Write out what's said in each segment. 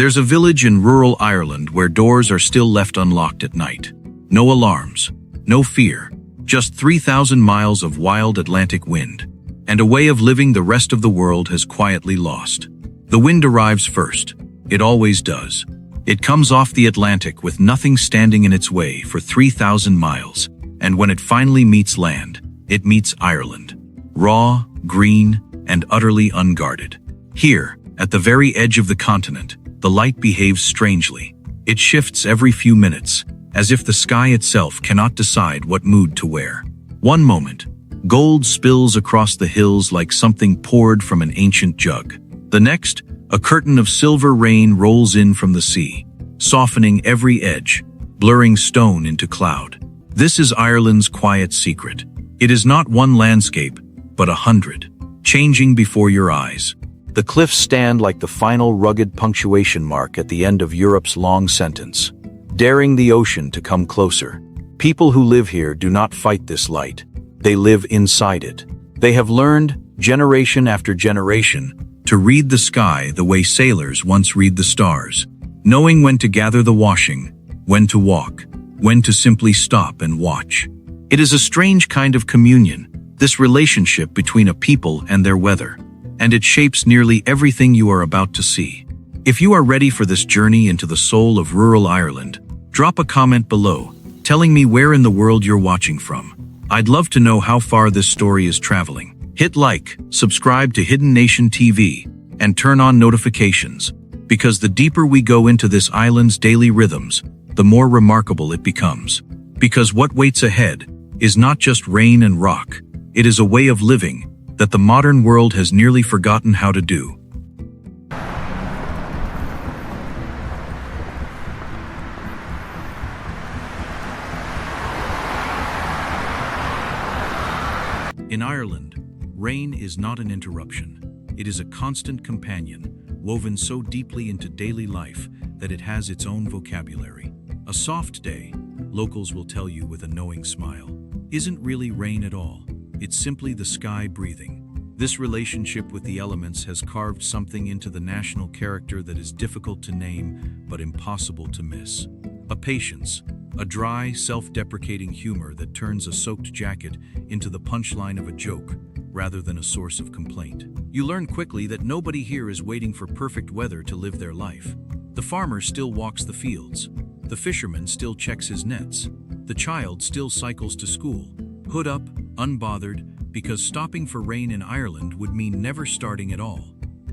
There's a village in rural Ireland where doors are still left unlocked at night. No alarms, no fear, just 3,000 miles of wild Atlantic wind, and a way of living the rest of the world has quietly lost. The wind arrives first. It always does. It comes off the Atlantic with nothing standing in its way for 3,000 miles, and when it finally meets land, it meets Ireland. Raw, green, and utterly unguarded. Here, at the very edge of the continent, the light behaves strangely. It shifts every few minutes, as if the sky itself cannot decide what mood to wear. One moment, gold spills across the hills like something poured from an ancient jug. The next, a curtain of silver rain rolls in from the sea, softening every edge, blurring stone into cloud. This is Ireland's quiet secret. It is not one landscape, but 100, changing before your eyes. The cliffs stand like the final rugged punctuation mark at the end of Europe's long sentence, daring the ocean to come closer. People who live here do not fight this light. They live inside it. They have learned, generation after generation, to read the sky the way sailors once read the stars, knowing when to gather the washing, when to walk, when to simply stop and watch. It is a strange kind of communion, this relationship between a people and their weather, and it shapes nearly everything you are about to see. If you are ready for this journey into the soul of rural Ireland, drop a comment below, telling me where in the world you're watching from. I'd love to know how far this story is traveling. Hit like, subscribe to Hidden Nation TV, and turn on notifications, because the deeper we go into this island's daily rhythms, the more remarkable it becomes. Because what waits ahead is not just rain and rock, it is a way of living that the modern world has nearly forgotten how to do. In Ireland, rain is not an interruption. It is a constant companion, woven so deeply into daily life that it has its own vocabulary. A soft day, locals will tell you with a knowing smile, isn't really rain at all. It's simply the sky breathing. This relationship with the elements has carved something into the national character that is difficult to name but impossible to miss. A patience, a dry, self-deprecating humor that turns a soaked jacket into the punchline of a joke rather than a source of complaint. You learn quickly that nobody here is waiting for perfect weather to live their life. The farmer still walks the fields. The fisherman still checks his nets. The child still cycles to school, hood up, unbothered, because stopping for rain in Ireland would mean never starting at all.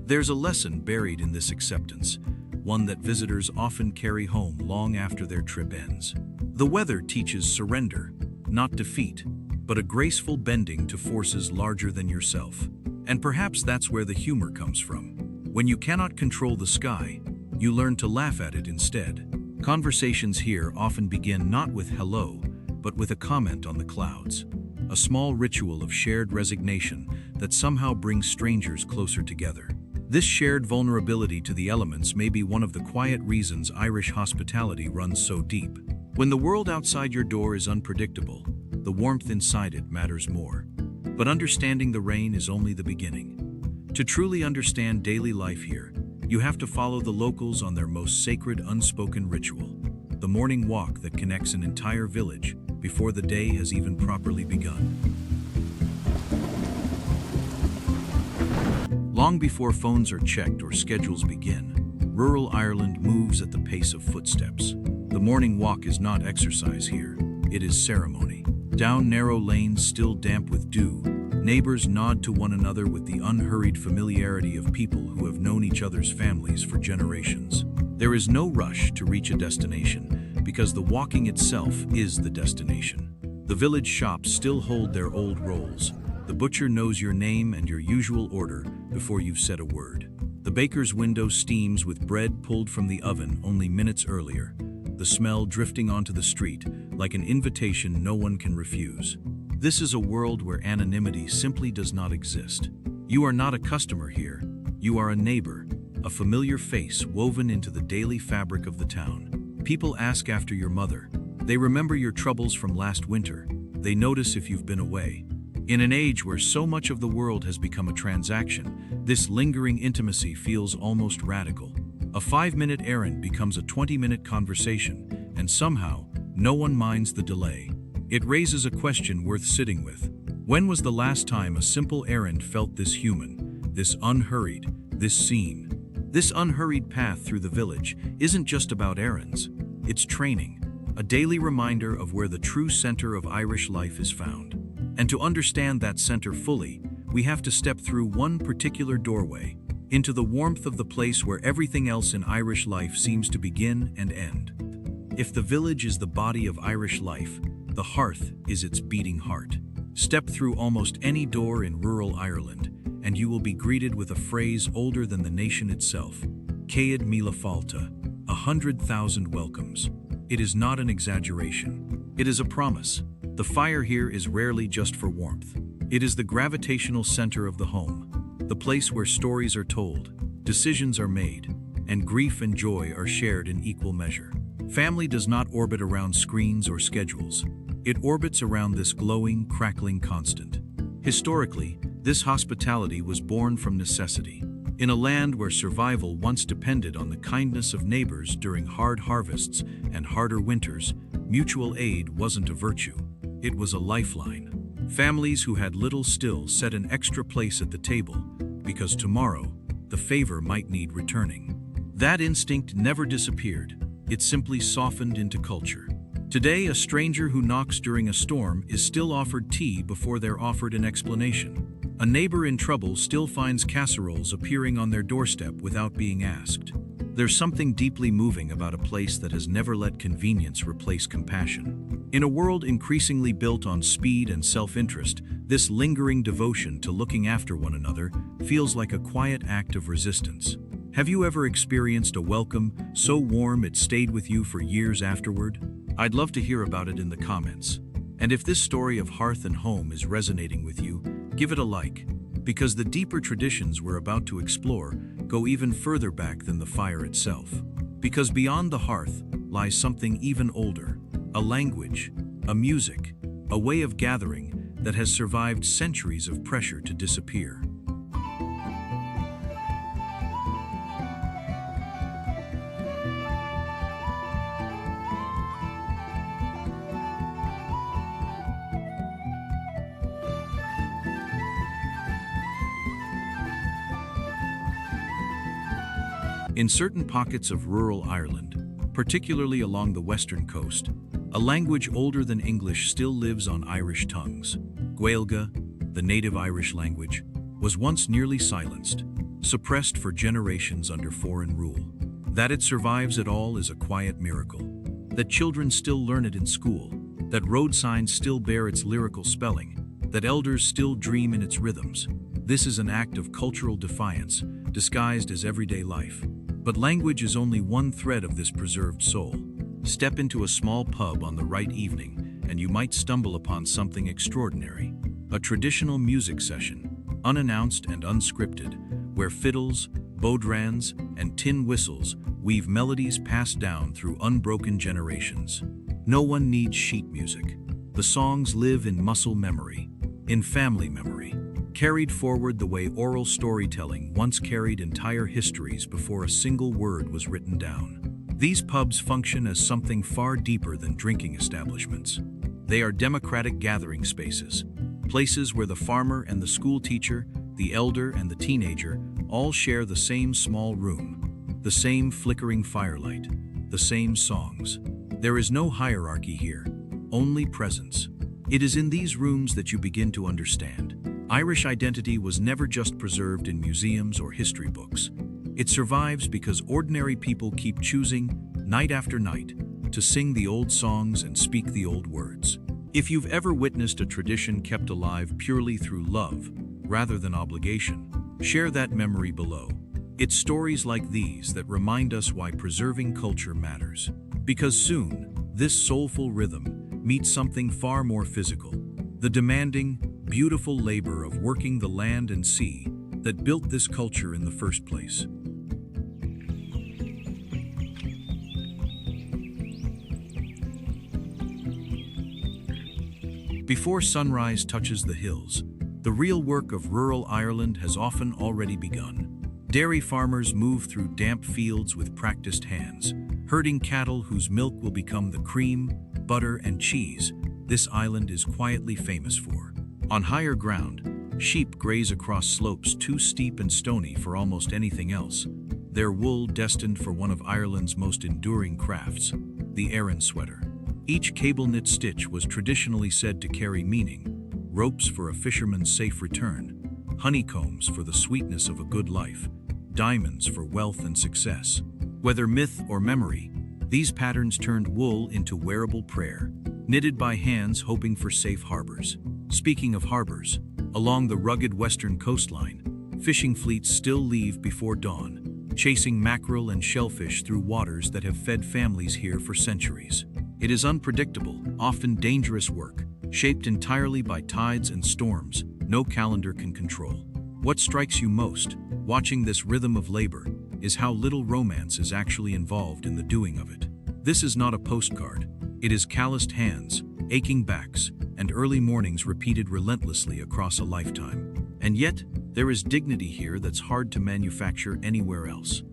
There's a lesson buried in this acceptance, one that visitors often carry home long after their trip ends. The weather teaches surrender, not defeat, but a graceful bending to forces larger than yourself. And perhaps that's where the humor comes from. When you cannot control the sky, you learn to laugh at it instead. Conversations here often begin not with hello, but with a comment on the clouds. A small ritual of shared resignation that somehow brings strangers closer together. This shared vulnerability to the elements may be one of the quiet reasons Irish hospitality runs so deep. When the world outside your door is unpredictable, the warmth inside it matters more. But understanding the rain is only the beginning. To truly understand daily life here, you have to follow the locals on their most sacred unspoken ritual, the morning walk that connects an entire village before the day has even properly begun. Long before phones are checked or schedules begin, rural Ireland moves at the pace of footsteps. The morning walk is not exercise here, it is ceremony. Down narrow lanes still damp with dew, neighbors nod to one another with the unhurried familiarity of people who have known each other's families for generations. There is no rush to reach a destination, because the walking itself is the destination. The village shops still hold their old roles. The butcher knows your name and your usual order before you've said a word. The baker's window steams with bread pulled from the oven only minutes earlier, the smell drifting onto the street like an invitation no one can refuse. This is a world where anonymity simply does not exist. You are not a customer here. You are a neighbor, a familiar face woven into the daily fabric of the town. People ask after your mother. They remember your troubles from last winter. They notice if you've been away. In an age where so much of the world has become a transaction, this lingering intimacy feels almost radical. A 5-minute errand becomes a 20-minute conversation, and somehow, no one minds the delay. It raises a question worth sitting with. When was the last time a simple errand felt this human, this unhurried, this seen? This unhurried path through the village isn't just about errands. It's training, a daily reminder of where the true center of Irish life is found. And to understand that center fully, we have to step through one particular doorway, into the warmth of the place where everything else in Irish life seems to begin and end. If the village is the body of Irish life, the hearth is its beating heart. Step through almost any door in rural Ireland, and you will be greeted with a phrase older than the nation itself. Céad Míle Fáilte, 100,000 welcomes. It is not an exaggeration. It is a promise. The fire here is rarely just for warmth. It is the gravitational center of the home, the place where stories are told, decisions are made, and grief and joy are shared in equal measure. Family does not orbit around screens or schedules. It orbits around this glowing, crackling constant. Historically, this hospitality was born from necessity. In a land where survival once depended on the kindness of neighbors during hard harvests and harder winters, mutual aid wasn't a virtue. It was a lifeline. Families who had little still set an extra place at the table, because tomorrow, the favor might need returning. That instinct never disappeared. It simply softened into culture. Today, a stranger who knocks during a storm is still offered tea before they're offered an explanation. A neighbor in trouble still finds casseroles appearing on their doorstep without being asked. There's something deeply moving about a place that has never let convenience replace compassion. In a world increasingly built on speed and self-interest, this lingering devotion to looking after one another feels like a quiet act of resistance. Have you ever experienced a welcome so warm it stayed with you for years afterward? I'd love to hear about it in the comments. And if this story of hearth and home is resonating with you, give it a like, because the deeper traditions we're about to explore go even further back than the fire itself. Because beyond the hearth lies something even older, a language, a music, a way of gathering that has survived centuries of pressure to disappear. In certain pockets of rural Ireland, particularly along the western coast, a language older than English still lives on Irish tongues. Gaeilge, the native Irish language, was once nearly silenced, suppressed for generations under foreign rule. That it survives at all is a quiet miracle. That children still learn it in school, that road signs still bear its lyrical spelling, that elders still dream in its rhythms. This is an act of cultural defiance, disguised as everyday life. But language is only one thread of this preserved soul. Step into a small pub on the right evening, and you might stumble upon something extraordinary. A traditional music session, unannounced and unscripted, where fiddles, bodhrans, and tin whistles weave melodies passed down through unbroken generations. No one needs sheet music. The songs live in muscle memory, in family memory, carried forward the way oral storytelling once carried entire histories before a single word was written down. These pubs function as something far deeper than drinking establishments. They are democratic gathering spaces, places where the farmer and the school teacher, the elder and the teenager all share the same small room, the same flickering firelight, the same songs. There is no hierarchy here, only presence. It is in these rooms that you begin to understand. Irish identity was never just preserved in museums or history books. It survives because ordinary people keep choosing, night after night, to sing the old songs and speak the old words. If you've ever witnessed a tradition kept alive purely through love, rather than obligation, share that memory below. It's stories like these that remind us why preserving culture matters. Because soon, this soulful rhythm meets something far more physical, the demanding, beautiful labor of working the land and sea that built this culture in the first place. Before sunrise touches the hills, the real work of rural Ireland has often already begun. Dairy farmers move through damp fields with practiced hands, herding cattle whose milk will become the cream, butter, and cheese this island is quietly famous for. On higher ground, sheep graze across slopes too steep and stony for almost anything else, their wool destined for one of Ireland's most enduring crafts, the Aran sweater. Each cable-knit stitch was traditionally said to carry meaning: ropes for a fisherman's safe return, honeycombs for the sweetness of a good life, diamonds for wealth and success. Whether myth or memory, these patterns turned wool into wearable prayer, knitted by hands hoping for safe harbors. Speaking of harbors, along the rugged western coastline, fishing fleets still leave before dawn, chasing mackerel and shellfish through waters that have fed families here for centuries. It is unpredictable, often dangerous work, shaped entirely by tides and storms no calendar can control. What strikes you most, watching this rhythm of labor, is how little romance is actually involved in the doing of it. This is not a postcard. It is calloused hands, aching backs, and early mornings repeated relentlessly across a lifetime. And yet, there is dignity here that's hard to manufacture anywhere else.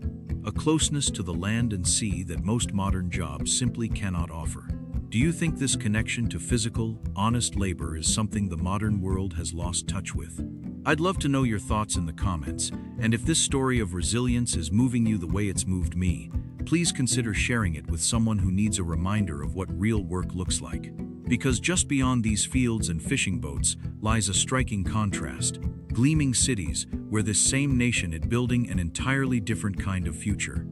A closeness to the land and sea that most modern jobs simply cannot offer. Do you think this connection to physical, honest labor is something the modern world has lost touch with? I'd love to know your thoughts in the comments, and if this story of resilience is moving you the way it's moved me, please consider sharing it with someone who needs a reminder of what real work looks like. Because just beyond these fields and fishing boats lies a striking contrast: gleaming cities where this same nation is building an entirely different kind of future.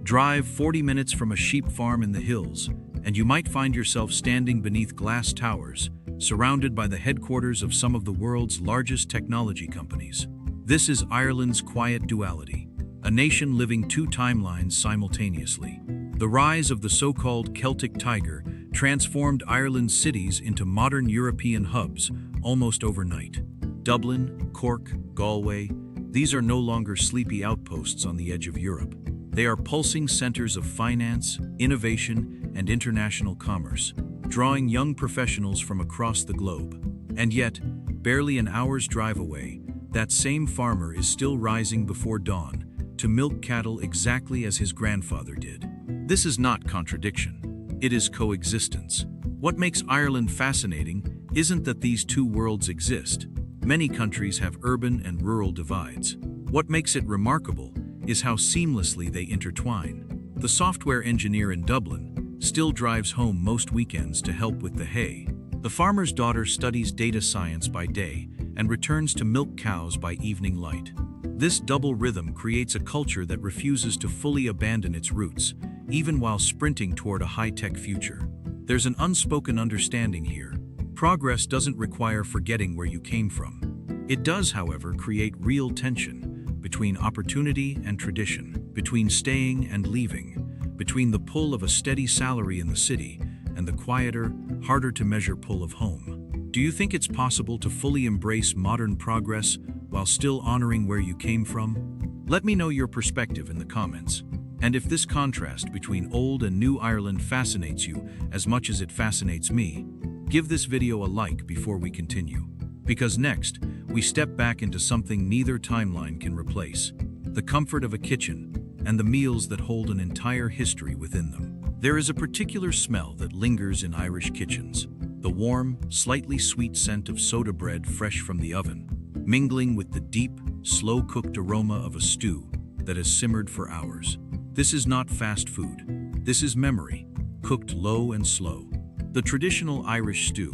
Drive 40 minutes from a sheep farm in the hills, and you might find yourself standing beneath glass towers, surrounded by the headquarters of some of the world's largest technology companies. This is Ireland's quiet duality, a nation living two timelines simultaneously. The rise of the so-called Celtic Tiger transformed Ireland's cities into modern European hubs almost overnight. Dublin, Cork, Galway, these are no longer sleepy outposts on the edge of Europe. They are pulsing centers of finance, innovation, and international commerce, drawing young professionals from across the globe. And yet, barely an hour's drive away, that same farmer is still rising before dawn to milk cattle exactly as his grandfather did. This is not contradiction. It is coexistence. What makes Ireland fascinating isn't that these two worlds exist. Many countries have urban and rural divides. What makes it remarkable is how seamlessly they intertwine. The software engineer in Dublin still drives home most weekends to help with the hay. The farmer's daughter studies data science by day and returns to milk cows by evening light. This double rhythm creates a culture that refuses to fully abandon its roots, even while sprinting toward a high-tech future. There's an unspoken understanding here. Progress doesn't require forgetting where you came from. It does, however, create real tension between opportunity and tradition, between staying and leaving, between the pull of a steady salary in the city and the quieter, harder-to-measure pull of home. Do you think it's possible to fully embrace modern progress while still honoring where you came from? Let me know your perspective in the comments. And if this contrast between old and new Ireland fascinates you as much as it fascinates me, give this video a like before we continue. Because next, we step back into something neither timeline can replace: the comfort of a kitchen and the meals that hold an entire history within them. There is a particular smell that lingers in Irish kitchens: the warm, slightly sweet scent of soda bread fresh from the oven, mingling with the deep, slow-cooked aroma of a stew that has simmered for hours. This is not fast food. This is memory, cooked low and slow. The traditional Irish stew,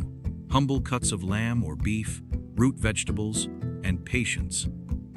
humble cuts of lamb or beef, root vegetables, and patience,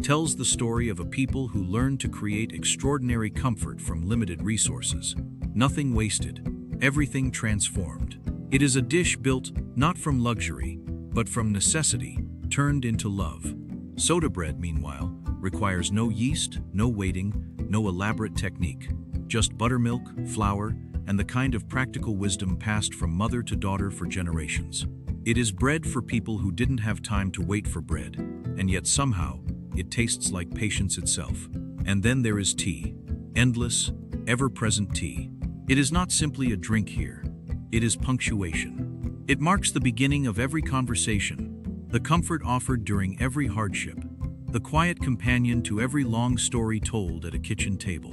tells the story of a people who learned to create extraordinary comfort from limited resources. Nothing wasted, everything transformed. It is a dish built not from luxury, but from necessity, turned into love. Soda bread, meanwhile, requires no yeast, no waiting, no elaborate technique, just buttermilk, flour, and the kind of practical wisdom passed from mother to daughter for generations. It is bread for people who didn't have time to wait for bread, and yet somehow, it tastes like patience itself. And then there is tea. Endless, ever-present tea. It is not simply a drink here. It is punctuation. It marks the beginning of every conversation, the comfort offered during every hardship, the quiet companion to every long story told at a kitchen table.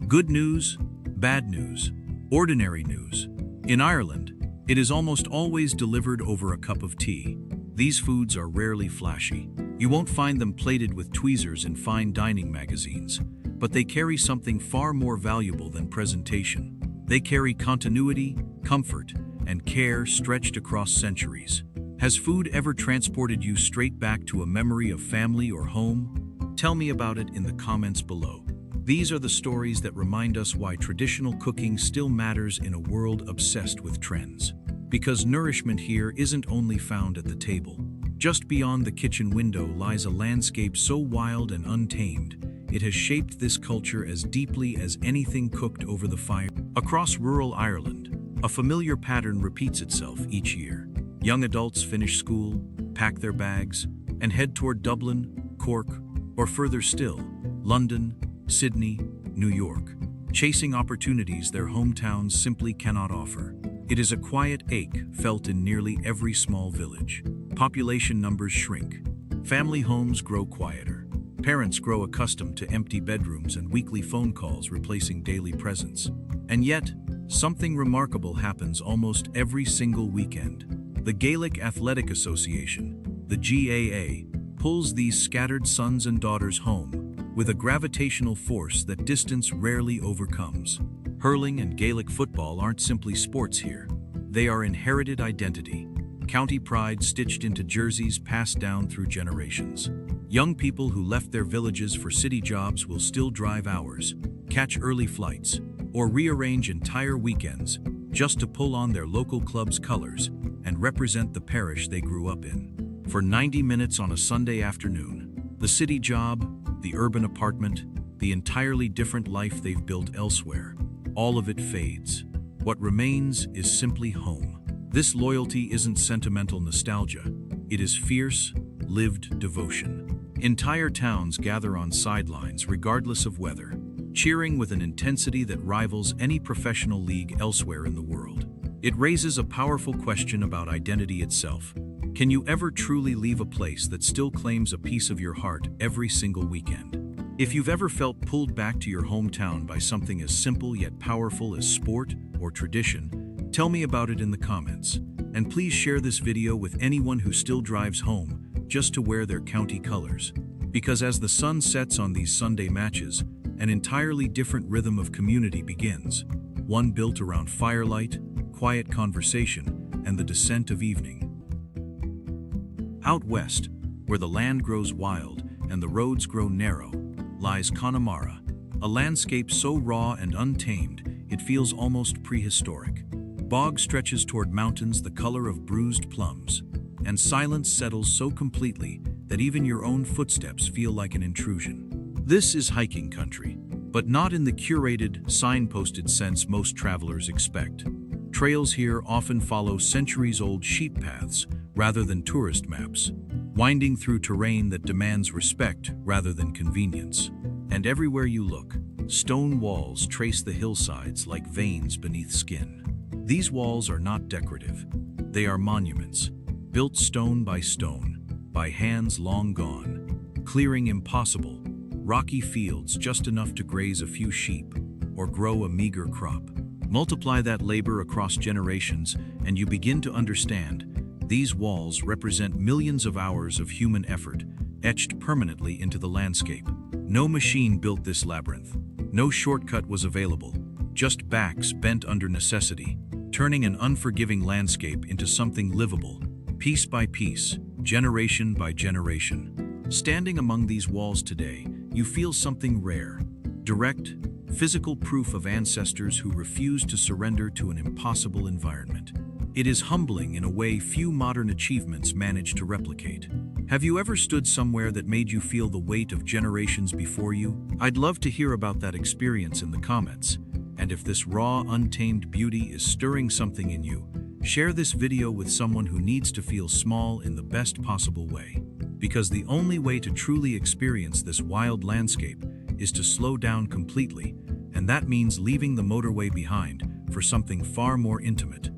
Good news, bad news, ordinary news. In Ireland, it is almost always delivered over a cup of tea. These foods are rarely flashy. You won't find them plated with tweezers in fine dining magazines, but they carry something far more valuable than presentation. They carry continuity, comfort, and care stretched across centuries. Has food ever transported you straight back to a memory of family or home? Tell me about it in the comments below. These are the stories that remind us why traditional cooking still matters in a world obsessed with trends. Because nourishment here isn't only found at the table. Just beyond the kitchen window lies a landscape so wild and untamed, it has shaped this culture as deeply as anything cooked over the fire. Across rural Ireland, a familiar pattern repeats itself each year. Young adults finish school, pack their bags, and head toward Dublin, Cork, or further still, London, Sydney, New York, chasing opportunities their hometowns simply cannot offer. It is a quiet ache felt in nearly every small village. Population numbers shrink. Family homes grow quieter. Parents grow accustomed to empty bedrooms and weekly phone calls replacing daily presence. And yet, something remarkable happens almost every single weekend. The Gaelic Athletic Association, the GAA, pulls these scattered sons and daughters home with a gravitational force that distance rarely overcomes. Hurling and Gaelic football aren't simply sports here. They are inherited identity, county pride stitched into jerseys passed down through generations. Young people who left their villages for city jobs will still drive hours, catch early flights, or rearrange entire weekends just to pull on their local club's colors and represent the parish they grew up in. For 90 minutes on a Sunday afternoon, the city job, the urban apartment, the entirely different life they've built elsewhere, all of it fades. What remains is simply home. This loyalty isn't sentimental nostalgia. It is fierce, lived devotion. Entire towns gather on sidelines regardless of weather, cheering with an intensity that rivals any professional league elsewhere in the world. It raises a powerful question about identity itself. Can you ever truly leave a place that still claims a piece of your heart every single weekend? If you've ever felt pulled back to your hometown by something as simple yet powerful as sport or tradition, tell me about it in the comments. And please share this video with anyone who still drives home just to wear their county colors. Because as the sun sets on these Sunday matches, an entirely different rhythm of community begins. One built around firelight, quiet conversation, and the descent of evening. Out west, where the land grows wild and the roads grow narrow, lies Connemara, a landscape so raw and untamed it feels almost prehistoric. Bog stretches toward mountains the color of bruised plums, and silence settles so completely that even your own footsteps feel like an intrusion. This is hiking country, but not in the curated, signposted sense most travelers expect. Trails here often follow centuries-old sheep paths rather than tourist maps, winding through terrain that demands respect rather than convenience. And everywhere you look, stone walls trace the hillsides like veins beneath skin. These walls are not decorative. They are monuments, built stone, by hands long gone, clearing impossible, rocky fields just enough to graze a few sheep or grow a meager crop. Multiply that labor across generations and you begin to understand these walls represent millions of hours of human effort, etched permanently into the landscape. No machine built this labyrinth. No shortcut was available, just backs bent under necessity, turning an unforgiving landscape into something livable, piece by piece, generation by generation. Standing among these walls today, you feel something rare, direct, physical proof of ancestors who refused to surrender to an impossible environment. It is humbling in a way few modern achievements manage to replicate. Have you ever stood somewhere that made you feel the weight of generations before you? I'd love to hear about that experience in the comments. And if this raw, untamed beauty is stirring something in you, share this video with someone who needs to feel small in the best possible way. Because the only way to truly experience this wild landscape is to slow down completely, and that means leaving the motorway behind for something far more intimate.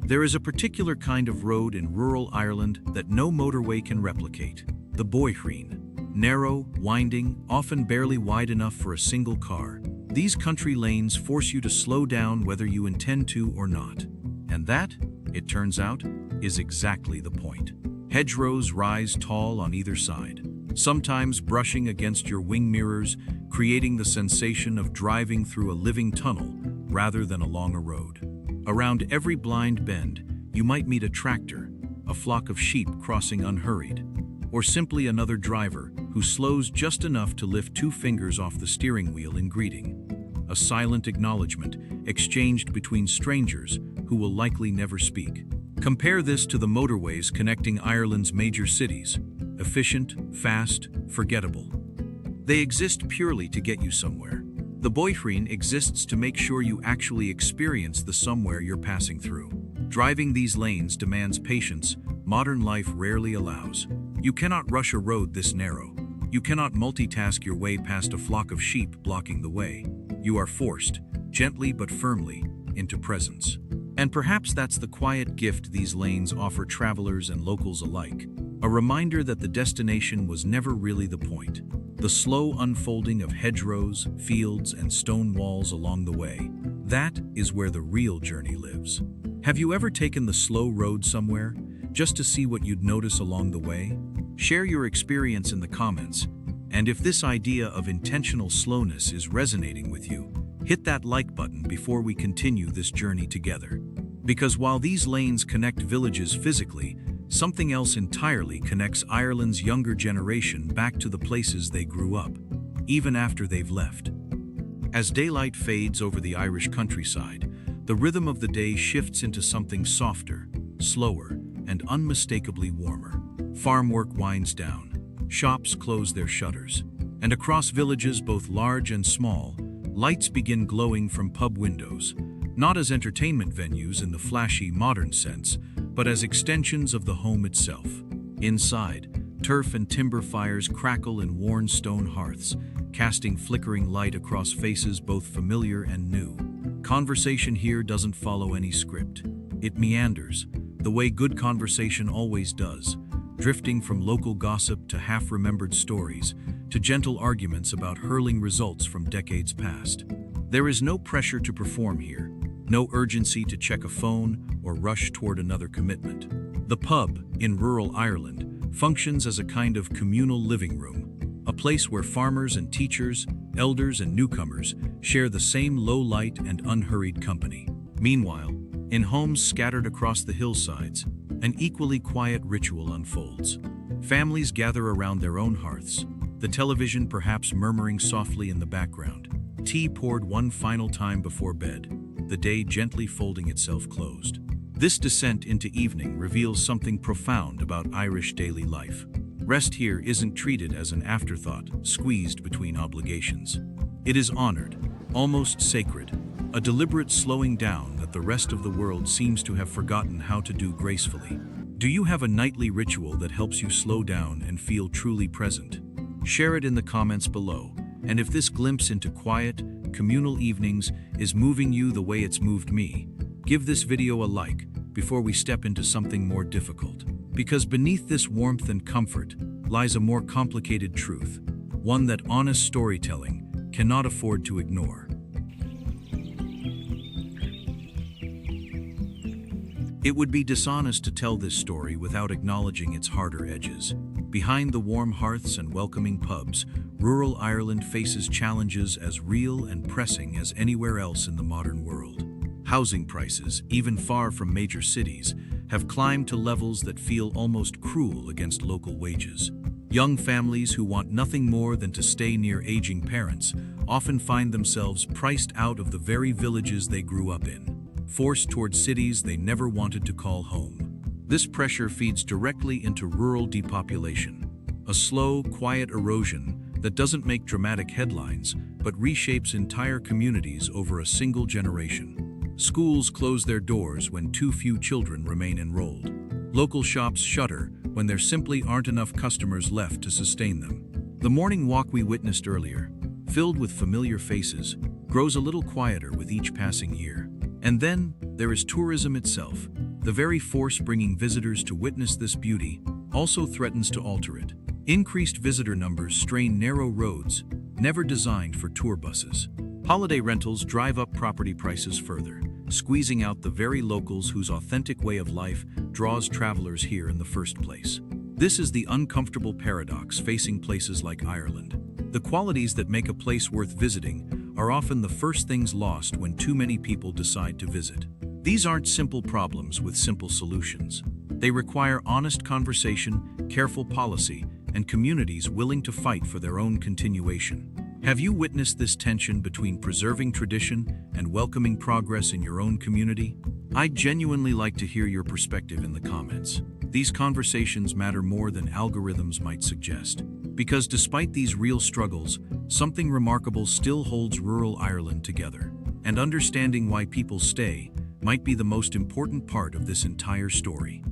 There is a particular kind of road in rural Ireland that no motorway can replicate: the Boyhreen. Narrow, winding, often barely wide enough for a single car, these country lanes force you to slow down whether you intend to or not. And that, it turns out, is exactly the point. Hedgerows rise tall on either side, sometimes brushing against your wing mirrors, creating the sensation of driving through a living tunnel rather than along a road. Around every blind bend, you might meet a tractor, a flock of sheep crossing unhurried, or simply another driver who slows just enough to lift 2 fingers off the steering wheel in greeting. A silent acknowledgement exchanged between strangers who will likely never speak. Compare this to the motorways connecting Ireland's major cities: efficient, fast, forgettable. They exist purely to get you somewhere. The Boyhreen exists to make sure you actually experience the somewhere you're passing through. Driving these lanes demands patience modern life rarely allows. You cannot rush a road this narrow. You cannot multitask your way past a flock of sheep blocking the way. You are forced, gently but firmly, into presence. And perhaps that's the quiet gift these lanes offer travelers and locals alike. A reminder that the destination was never really the point. The slow unfolding of hedgerows, fields, and stone walls along the way. That is where the real journey lives. Have you ever taken the slow road somewhere, just to see what you'd notice along the way? Share your experience in the comments, and if this idea of intentional slowness is resonating with you, hit that like button before we continue this journey together. Because while these lanes connect villages physically, something else entirely connects Ireland's younger generation back to the places they grew up, even after they've left. As daylight fades over the Irish countryside, the rhythm of the day shifts into something softer, slower, and unmistakably warmer. Farm work winds down, shops close their shutters, and across villages both large and small, lights begin glowing from pub windows, not as entertainment venues in the flashy modern sense, but as extensions of the home itself. Inside, turf and timber fires crackle in worn stone hearths, casting flickering light across faces both familiar and new. Conversation here doesn't follow any script. It meanders, the way good conversation always does, drifting from local gossip to half-remembered stories, to gentle arguments about hurling results from decades past. There is no pressure to perform here, no urgency to check a phone or rush toward another commitment. The pub, in rural Ireland, functions as a kind of communal living room, a place where farmers and teachers, elders and newcomers share the same low-light and unhurried company. Meanwhile, in homes scattered across the hillsides, an equally quiet ritual unfolds. Families gather around their own hearths, the television perhaps murmuring softly in the background, tea poured one final time before bed, the day gently folding itself closed. This descent into evening reveals something profound about Irish daily life. Rest here isn't treated as an afterthought, squeezed between obligations. It is honored, almost sacred, a deliberate slowing down that the rest of the world seems to have forgotten how to do gracefully. Do you have a nightly ritual that helps you slow down and feel truly present? Share it in the comments below, and if this glimpse into quiet, communal evenings is moving you the way it's moved me, give this video a like before we step into something more difficult. Because beneath this warmth and comfort lies a more complicated truth, one that honest storytelling cannot afford to ignore. It would be dishonest to tell this story without acknowledging its harder edges. Behind the warm hearths and welcoming pubs, rural Ireland faces challenges as real and pressing as anywhere else in the modern world. Housing prices, even far from major cities, have climbed to levels that feel almost cruel against local wages. Young families who want nothing more than to stay near aging parents often find themselves priced out of the very villages they grew up in, forced toward cities they never wanted to call home. This pressure feeds directly into rural depopulation, a slow, quiet erosion that doesn't make dramatic headlines, but reshapes entire communities over a single generation. Schools close their doors when too few children remain enrolled. Local shops shutter when there simply aren't enough customers left to sustain them. The morning walk we witnessed earlier, filled with familiar faces, grows a little quieter with each passing year. And then there is tourism itself, The very force bringing visitors to witness this beauty also threatens to alter it. Increased visitor numbers strain narrow roads, never designed for tour buses. Holiday rentals drive up property prices further, squeezing out the very locals whose authentic way of life draws travelers here in the first place. This is the uncomfortable paradox facing places like Ireland. The qualities that make a place worth visiting are often the first things lost when too many people decide to visit. These aren't simple problems with simple solutions. They require honest conversation, careful policy, and communities willing to fight for their own continuation. Have you witnessed this tension between preserving tradition and welcoming progress in your own community? I'd genuinely like to hear your perspective in the comments. These conversations matter more than algorithms might suggest, because despite these real struggles, something remarkable still holds rural Ireland together. And understanding why people stay might be the most important part of this entire story.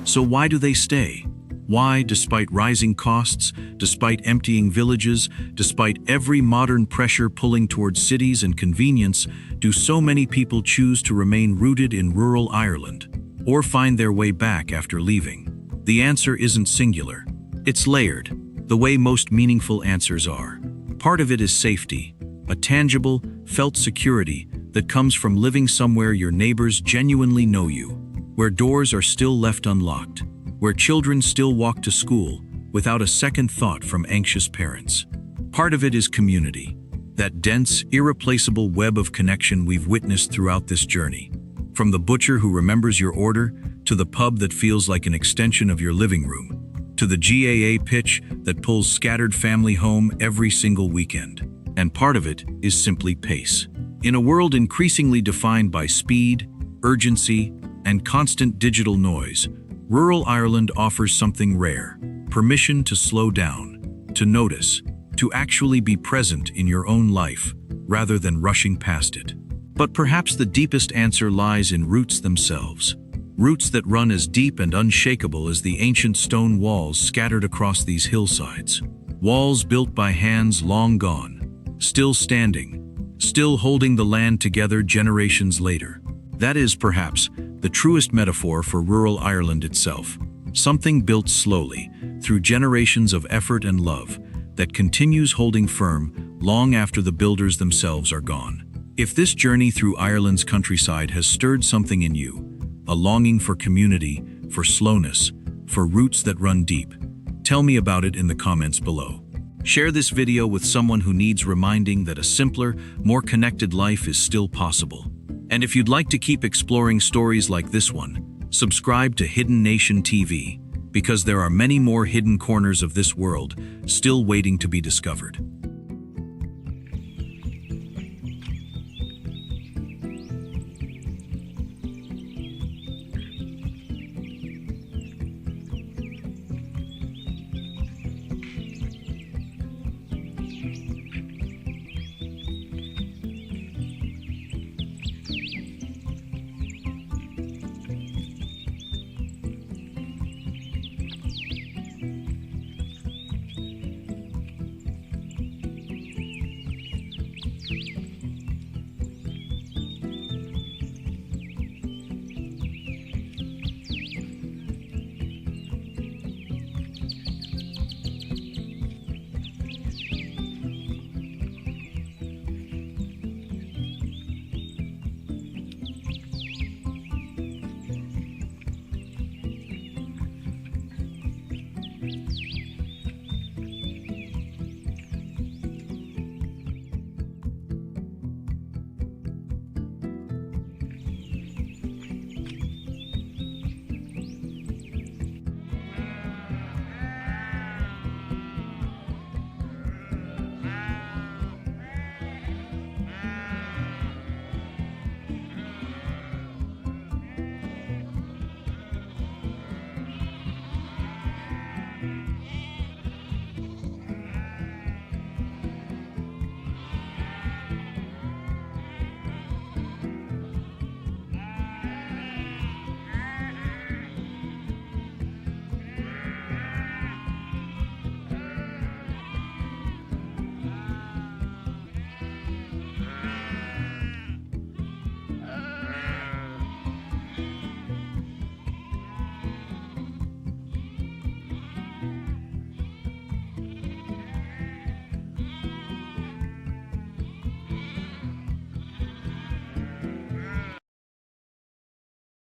So why do they stay? Why, despite rising costs, despite emptying villages, despite every modern pressure pulling towards cities and convenience, do so many people choose to remain rooted in rural Ireland, or find their way back after leaving? The answer isn't singular. It's layered, the way most meaningful answers are. Part of it is safety, a tangible, felt security that comes from living somewhere your neighbors genuinely know you, where doors are still left unlocked, where children still walk to school without a second thought from anxious parents. Part of it is community, that dense, irreplaceable web of connection we've witnessed throughout this journey. From the butcher who remembers your order, to the pub that feels like an extension of your living room, to the GAA pitch that pulls scattered family home every single weekend. And part of it is simply pace. In a world increasingly defined by speed, urgency, and constant digital noise, rural Ireland offers something rare: permission to slow down, to notice, to actually be present in your own life, rather than rushing past it. But perhaps the deepest answer lies in roots themselves. Roots that run as deep and unshakable as the ancient stone walls scattered across these hillsides. Walls built by hands long gone, still standing, still holding the land together generations later. That is, perhaps, the truest metaphor for rural Ireland itself. Something built slowly, through generations of effort and love, that continues holding firm long after the builders themselves are gone. If this journey through Ireland's countryside has stirred something in you, a longing for community, for slowness, for roots that run deep, tell me about it in the comments below. Share this video with someone who needs reminding that a simpler, more connected life is still possible. And if you'd like to keep exploring stories like this one, subscribe to Hidden Nation TV, because there are many more hidden corners of this world still waiting to be discovered.